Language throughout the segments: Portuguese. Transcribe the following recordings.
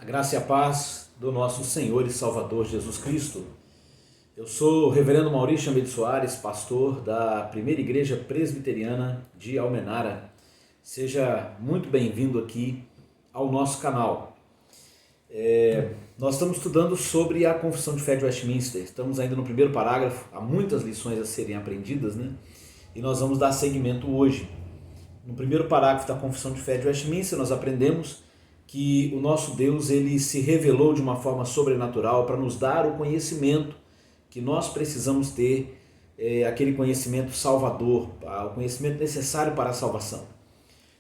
A graça e a paz do nosso Senhor e Salvador Jesus Cristo. Eu sou o reverendo Maurício Chamede Soares, pastor da Primeira Igreja Presbiteriana de Almenara. Seja muito bem-vindo aqui ao nosso canal. Nós estamos estudando sobre a Confissão de Fé de Westminster. Estamos ainda no primeiro parágrafo, há muitas lições a serem aprendidas, né? E nós vamos dar seguimento hoje. No primeiro parágrafo da Confissão de Fé de Westminster, nós aprendemos que o nosso Deus ele se revelou de uma forma sobrenatural para nos dar o conhecimento que nós precisamos ter, aquele conhecimento salvador, o conhecimento necessário para a salvação.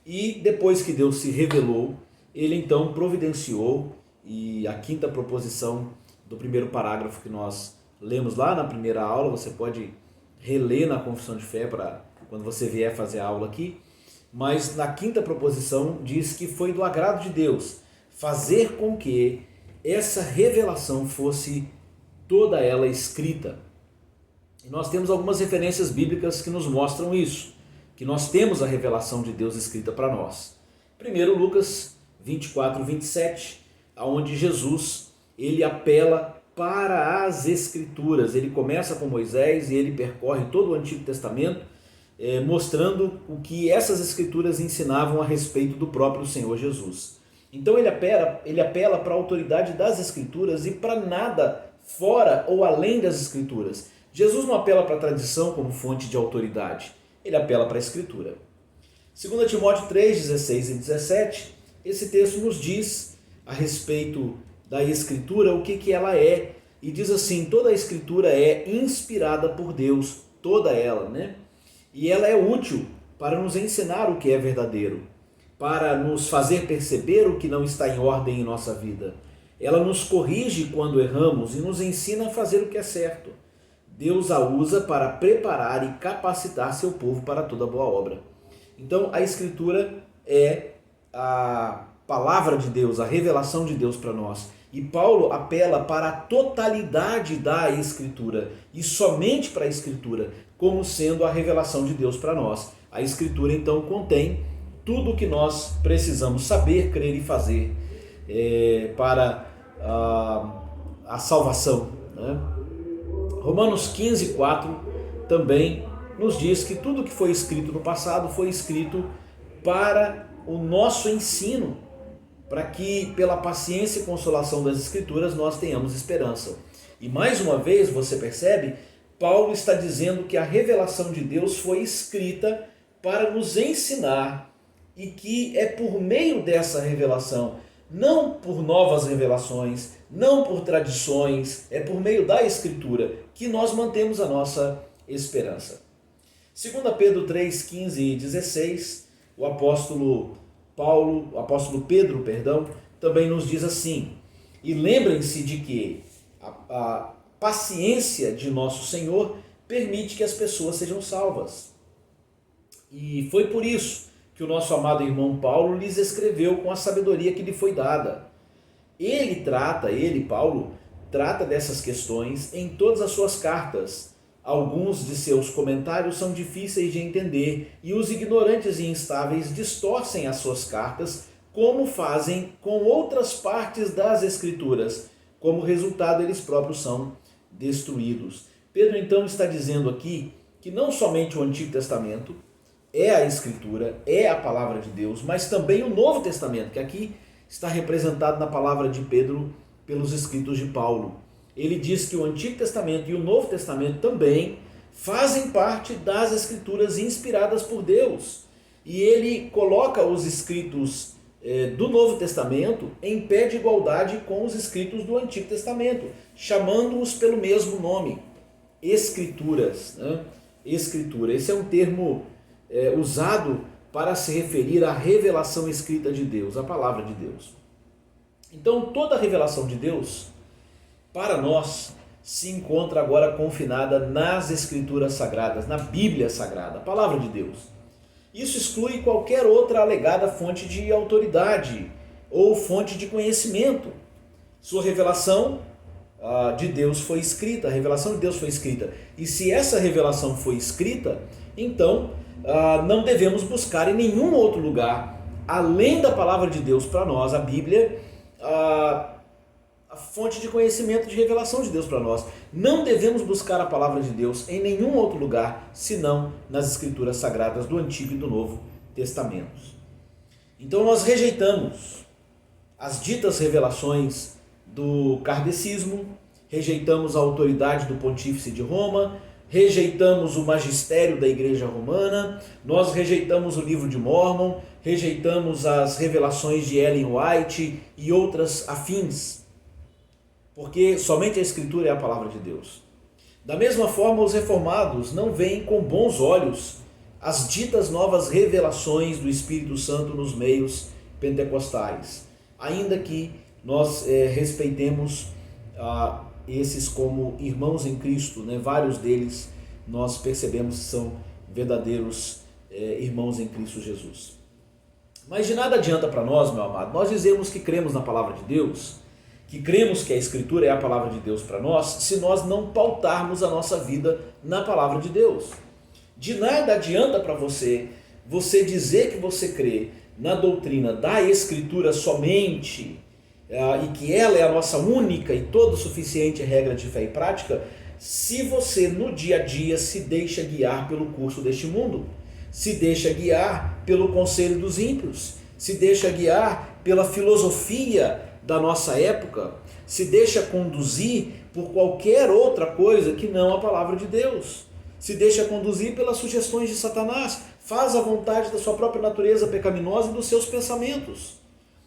E depois que Deus se revelou, ele então providenciou, e a quinta proposição do primeiro parágrafo que nós lemos lá na primeira aula, você pode reler na Confissão de Fé para quando você vier fazer a aula aqui, mas na quinta proposição diz que foi do agrado de Deus fazer com que essa revelação fosse toda ela escrita. E nós temos algumas referências bíblicas que nos mostram isso, que nós temos a revelação de Deus escrita para nós. Primeiro, Lucas 24, 27, onde Jesus ele apela para as Escrituras. Ele começa com Moisés e ele percorre todo o Antigo Testamento, mostrando o que essas Escrituras ensinavam a respeito do próprio Senhor Jesus. Então ele apela para a autoridade das Escrituras e para nada fora ou além das Escrituras. Jesus não apela para a tradição como fonte de autoridade, ele apela para a Escritura. 2 Timóteo 3, 16 e 17, esse texto nos diz a respeito da Escritura o que ela é, e diz assim: toda a Escritura é inspirada por Deus, toda ela, né? E ela é útil para nos ensinar o que é verdadeiro, para nos fazer perceber o que não está em ordem em nossa vida. Ela nos corrige quando erramos e nos ensina a fazer o que é certo. Deus a usa para preparar e capacitar seu povo para toda boa obra. Então a Escritura é a palavra de Deus, a revelação de Deus para nós. E Paulo apela para a totalidade da Escritura, e somente para a Escritura, como sendo a revelação de Deus para nós. A Escritura então contém tudo o que nós precisamos saber, crer e fazer para a salvação, né? Romanos 15, 4 também nos diz que tudo que foi escrito no passado foi escrito para o nosso ensino, para que pela paciência e consolação das Escrituras nós tenhamos esperança. E mais uma vez você percebe, Paulo está dizendo que a revelação de Deus foi escrita para nos ensinar, e que é por meio dessa revelação, não por novas revelações, não por tradições, é por meio da Escritura que nós mantemos a nossa esperança. 2 Pedro 3, 15 e 16, o apóstolo Pedro, também nos diz assim: e lembrem-se de que a paciência de nosso Senhor permite que as pessoas sejam salvas. E foi por isso que o nosso amado irmão Paulo lhes escreveu com a sabedoria que lhe foi dada. Paulo, trata dessas questões em todas as suas cartas. Alguns de seus comentários são difíceis de entender e os ignorantes e instáveis distorcem as suas cartas, como fazem com outras partes das Escrituras. Como resultado, eles próprios são destruídos. Pedro então está dizendo aqui que não somente o Antigo Testamento é a Escritura, é a palavra de Deus, mas também o Novo Testamento, que aqui está representado na palavra de Pedro pelos escritos de Paulo. Ele diz que o Antigo Testamento e o Novo Testamento também fazem parte das Escrituras inspiradas por Deus. E ele coloca os escritos do Novo Testamento em pé de igualdade com os escritos do Antigo Testamento, chamando-os pelo mesmo nome, Escrituras, né? Escritura, esse é um termo usado para se referir à revelação escrita de Deus, a palavra de Deus. Então toda a revelação de Deus para nós se encontra agora confinada nas Escrituras Sagradas, na Bíblia Sagrada, a palavra de Deus. Isso exclui qualquer outra alegada fonte de autoridade ou fonte de conhecimento. Sua revelação de Deus foi escrita, a revelação de Deus foi escrita. E se essa revelação foi escrita, então não devemos buscar em nenhum outro lugar, além da palavra de Deus para nós, a Bíblia, a fonte de conhecimento, de revelação de Deus para nós. Não devemos buscar a palavra de Deus em nenhum outro lugar, senão nas Escrituras Sagradas do Antigo e do Novo Testamentos. Então nós rejeitamos as ditas revelações do kardecismo, rejeitamos a autoridade do Pontífice de Roma, rejeitamos o magistério da Igreja Romana, nós rejeitamos o livro de Mórmon, rejeitamos as revelações de Ellen White e outras afins, porque somente a Escritura é a palavra de Deus. Da mesma forma, os reformados não veem com bons olhos as ditas novas revelações do Espírito Santo nos meios pentecostais, ainda que nós respeitemos esses como irmãos em Cristo, né? Vários deles nós percebemos que são verdadeiros irmãos em Cristo Jesus. Mas de nada adianta para nós, meu amado, nós dizemos que cremos na palavra de Deus, que cremos que a Escritura é a palavra de Deus para nós, se nós não pautarmos a nossa vida na palavra de Deus. De nada adianta para você dizer que você crê na doutrina da Escritura somente, e que ela é a nossa única e todo suficiente regra de fé e prática, se você no dia a dia se deixa guiar pelo curso deste mundo, se deixa guiar pelo conselho dos ímpios, se deixa guiar pela filosofia da nossa época, se deixa conduzir por qualquer outra coisa que não a palavra de Deus, se deixa conduzir pelas sugestões de Satanás, faz a vontade da sua própria natureza pecaminosa e dos seus pensamentos.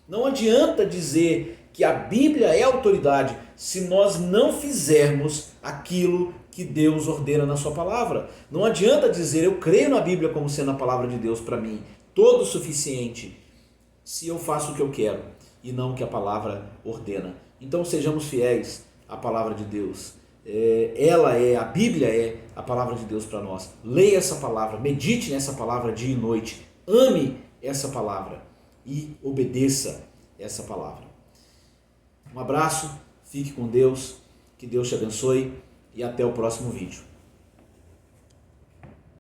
Não adianta dizer que a Bíblia é autoridade se nós não fizermos aquilo que Deus ordena na sua palavra. Não adianta dizer eu creio na Bíblia como sendo a palavra de Deus para mim, todo o suficiente, se eu faço o que eu quero e não o que a palavra ordena. Então sejamos fiéis à palavra de Deus. A Bíblia é a palavra de Deus para nós. Leia essa palavra, medite nessa palavra dia e noite, ame essa palavra e obedeça essa palavra. Um abraço, fique com Deus, que Deus te abençoe e até o próximo vídeo.